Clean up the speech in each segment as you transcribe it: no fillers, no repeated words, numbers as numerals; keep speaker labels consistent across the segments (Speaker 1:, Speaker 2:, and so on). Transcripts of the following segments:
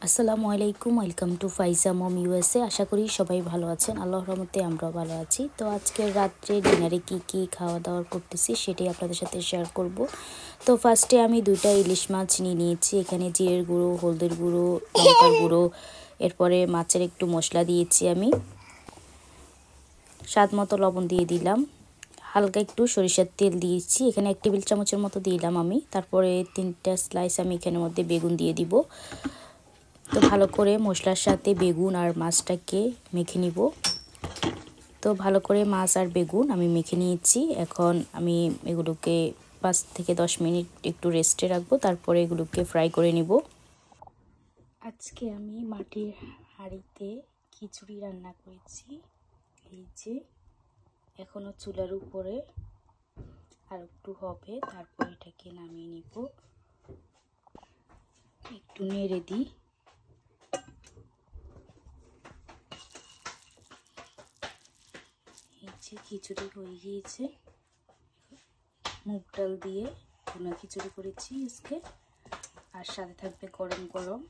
Speaker 1: আসসালামু আলাইকুম, welcome to Faiza mom USA. আশা করি সবাই ভালো আছেন। আল্লাহর রহমতে আমরাও ভালো আছি। তো আজকের রাত্রে ডিনারে কি খাওয়া দাওয়া করতেছি সেটাই আপনাদের সাথে শেয়ার করব। তো ফার্স্টে আমি 2টা ইলিশ মাছ নিয়ে নিয়েছি। এখানে জিরের গুঁড়ো, হলদের গুঁড়ো, লঙ্কার গুঁড়ো, এরপরে মাছের একটু মশলা দিয়েছি আমি, স্বাদ মতো লবণ দিয়ে দিলাম, হালকা একটু সরিষার তেল দিয়েছি, এখানে 1 টেবিল চামচের মতো দিলাম আমি। তারপরে 3টা স্লাইস আমি এখানের মধ্যে বেগুন দিয়ে দিব। তো ভালো করে মশলার সাথে বেগুন আর মাছটাকে মেখে নিব। তো ভালো করে মাছ আর বেগুন আমি মেখে নিয়েছি। এখন আমি এগুলোকে 5 থেকে 10 মিনিট একটু রেস্টে রাখবো, তারপরে এগুলোকে ফ্রাই করে নিব। আজকে আমি মাটির হাঁড়িতে খিচুড়ি রান্না করেছি। এই যে এখনো চুলার উপরে, আর একটু হবে, তারপর এটাকে নামিয়ে নিব। একটু নেড়ে দিই। খিচুড়ি হয়ে গিয়েছে। মুগ ডাল দিয়ে ভুনা খিচুড়ি করেছি আজকে, আর সাথে থাকবে গরম গরম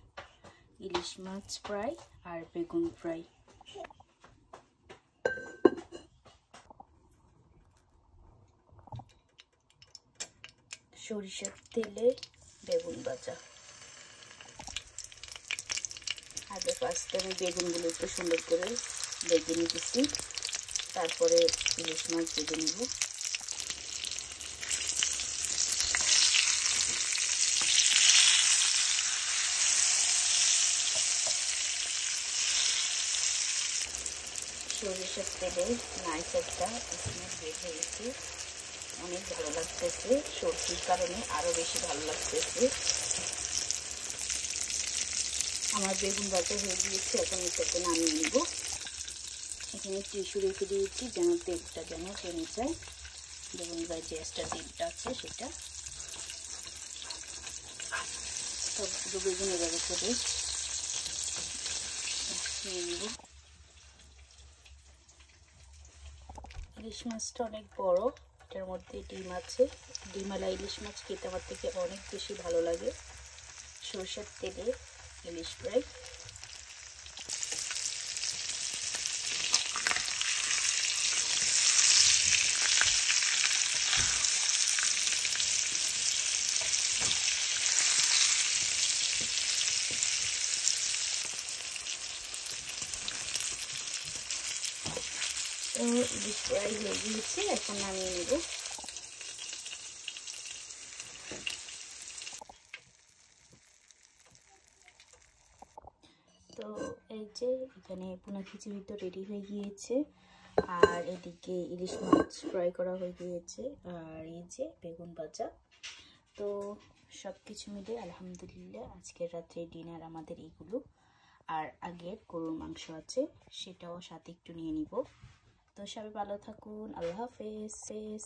Speaker 1: ইলিশ মাছ ফ্রাই আর বেগুন ফ্রাই। সরিষার তেলে বেগুন ভাজা। আগে ফার্স্টে আমি বেগুনগুলো একটু সুন্দর করে ভেজে নিতেছি, তারপরে ইলিশ মাছ ভেজে নেব। সরিষার তেলে নাইস একটা স্মেল বের হয়েছে, অনেক ভালো লাগতেছে। সবজির কারণে আরো বেশি ভালো লাগতেছে। আমার বেগুন ভাজা হয়ে গিয়েছে, এখন এটাকে নামিয়ে নিব। এখানে টিস্যু রেখে দিয়েছি যেন তেলটা যেন টেনে যায়। বেগুন ভাজা এক্সট্রা তেলটা আছে সেটা সবগুলো বেগুন এভাবে করে নিয়ে নিব। ইলিশ মাছটা অনেক বড়, এটার মধ্যে ডিম আছে। ডিমওয়ালা ইলিশ মাছ খেতে আমার থেকে অনেক বেশি ভালো লাগে। সরষের তেলে ইলিশ ফ্রাই। তো ইলিশ ফ্রাই হয়ে গিয়েছে, এখন নামিয়ে নেব। তো এই যে এখানে ভুনা খিচুড়ি তো রেডি হয়ে গিয়েছে, আর এদিকে ইলিশ মাছ ফ্রাই করা হয়ে গিয়েছে, আর এই যে বেগুন ভাজা। তো সব কিছু মিলে আলহামদুলিল্লাহ আজকের রাত্রে ডিনার আমাদের এইগুলো। আর আগের গরুর মাংস আছে, সেটাও সাথে একটু নিয়ে নিব। তো সবাই ভালো থাকুন, আল্লাহ হাফেজ।